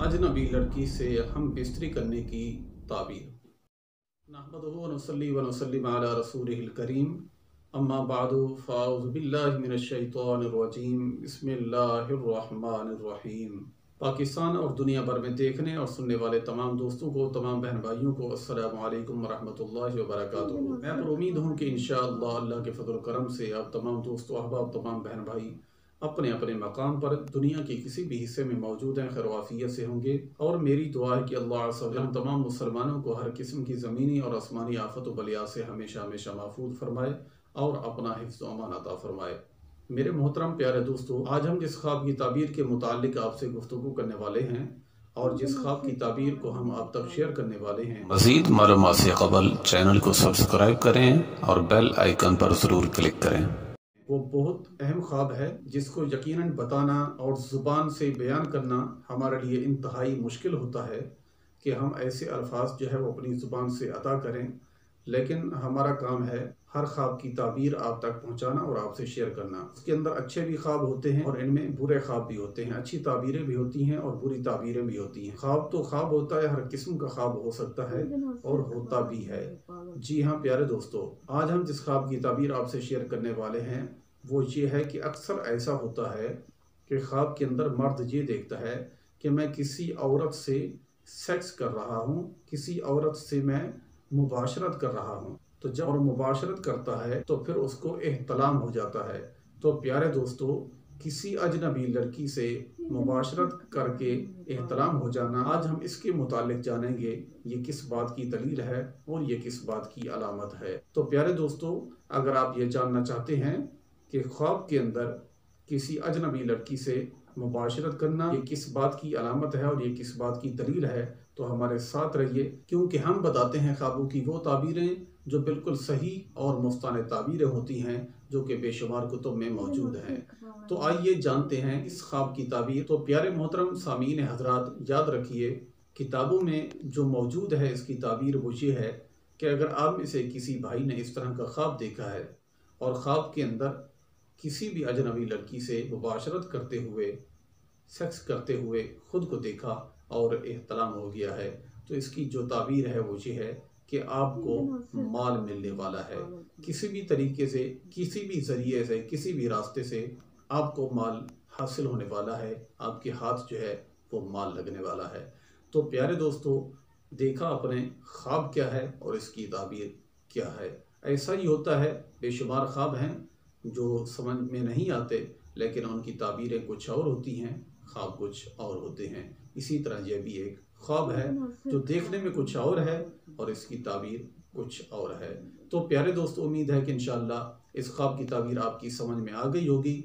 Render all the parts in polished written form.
अजनबी लड़की से हम बिस्तरी करने की ताबीर। नहमदुहु व नसल्ली व नसल्लिम अला रसूलिहिल करीम, अम्मा बादु फ़अऊज़ु बिल्लाहि मिनश शैतानिर रजीम, बिस्मिल्लाहिर रहमानिर रहीम। पाकिस्तान और दुनिया भर में देखने और सुनने वाले तमाम दोस्तों को, तमाम बहन भाइयों को अस्सलामु अलैकुम व रहमतुल्लाहि व बरकातुहू। मैं पर उम्मीद हूँ कि इंशाअल्लाह अल्लाह के फज़ल व करम से आप तमाम दोस्तों, अहबाब, तमाम बहन भाई अपने अपने मकाम पर दुनिया के किसी भी हिस्से में मौजूद हैं, खैर वाफियत से होंगे। और मेरी दुआ है कि अल्लाह अज़्ज़ व जल तमाम मुसलमानों को हर किस्म की ज़मीनी और आसमानी आफत व बलिया से हमेशा हमेशा महफूज फरमाए और अपना हिफ्ज़ व अमान अता फरमाए। मेरे मोहतरम प्यारे दोस्तों, आज हम जिस ख्वाब की ताबीर के मुतालिक आपसे गुफ्तगू करने वाले हैं और जिस ख्वाब की ताबीर को हम आप तक शेयर करने वाले हैं, मज़ीद मालूमात से क़बल चैनल को सब्सक्राइब करें और बेल आइकन पर ज़रूर क्लिक करें। वो बहुत अहम ख्वाब है जिसको यकीनन बताना और ज़ुबान से बयान करना हमारे लिए इंतहाई मुश्किल होता है कि हम ऐसे अल्फाज जो है वो अपनी ज़ुबान से अदा करें। लेकिन हमारा काम है हर ख्वाब की ताबीर आप तक पहुंचाना और आपसे शेयर करना। उसके अंदर अच्छे भी ख्वाब होते हैं और इनमें बुरे ख्वाब भी होते हैं, अच्छी ताबीरें भी होती हैं और बुरी ताबीरें भी होती हैं। ख्वाब तो ख्वाब होता है, हर किस्म का ख्वाब हो सकता है और होता भी है। जी हाँ प्यारे दोस्तों, आज हम जिस ख्वाब की ताबीर आपसे शेयर करने वाले हैं वो ये है कि अक्सर ऐसा होता है कि ख्वाब के अंदर मर्द ये देखता है कि मैं किसी औरत से सेक्स कर रहा हूँ, किसी औरत से मैं मुबाशरत कर रहा हूँ। तो जब और मुबाशरत करता है तो फिर उसको एहतलाम हो जाता है। तो प्यारे दोस्तों, किसी अजनबी लड़की से मुबाशरत करके एहतलाम हो जाना, आज हम इसके मुतालिक जानेंगे ये किस बात की दलील है और ये किस बात की अलामत है। तो प्यारे दोस्तों, अगर आप ये जानना चाहते हैं कि ख्वाब के अंदर किसी अजनबी लड़की से मुबाशरत करना ये किस बात की अलामत है और ये किस बात की दलील है, तो हमारे साथ रहिए, क्योंकि हम बताते हैं ख्वाबों की वो ताबीरें जो बिल्कुल सही और मुस्ताने ताबीरें होती हैं जो कि बेशुमार कुतुब में मौजूद हैं। तो आइए जानते हैं इस ख्वाब की ताबीर। तो प्यारे मोहतरम सामीन हजरात, याद रखिए किताबों में जो मौजूद है इसकी ताबीर वो ये है कि अगर आप में से किसी भाई ने इस तरह का ख्वाब देखा है और ख्वाब के अंदर किसी भी अजनबी लड़की से मुबाशरत करते हुए, सेक्स करते हुए खुद को देखा और एहतलाम हो गया है, तो इसकी जो ताबीर है वो ये है कि आपको माल मिलने वाला है। किसी भी तरीके से, किसी भी ज़रिए से, किसी भी रास्ते से आपको माल हासिल होने वाला है, आपके हाथ जो है वो माल लगने वाला है। तो प्यारे दोस्तों, देखा आपने ख्वाब क्या है और इसकी ताबीर क्या है। ऐसा ही होता है, बेशुमार ख्वाब हैं जो समझ में नहीं आते, लेकिन उनकी ताबीरें कुछ और होती हैं, ख्वाब कुछ और होते हैं। इसी तरह यह भी एक ख्वाब है जो देखने में कुछ और है और इसकी ताबीर कुछ और है। तो प्यारे दोस्तों, उम्मीद है कि इंशाअल्लाह इस ख्वाब की ताबीर आपकी समझ में आ गई होगी।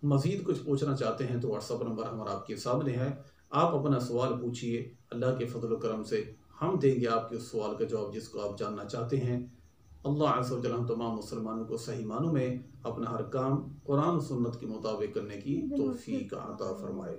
मज़ीद कुछ पूछना चाहते हैं तो व्हाट्सअप नंबर हमारा आपके सामने है, आप अपना सवाल पूछिए। अल्लाह के फजल व करम से हम देंगे आपके उस सवाल का जवाब जिसको आप जानना चाहते हैं। अल्लाह अज़्ज़ व जल हम तमाम मुसलमानों को सही मानों में अपना हर काम कुरान और सुन्नत के मुताबिक करने की तौफीक अता फरमाए।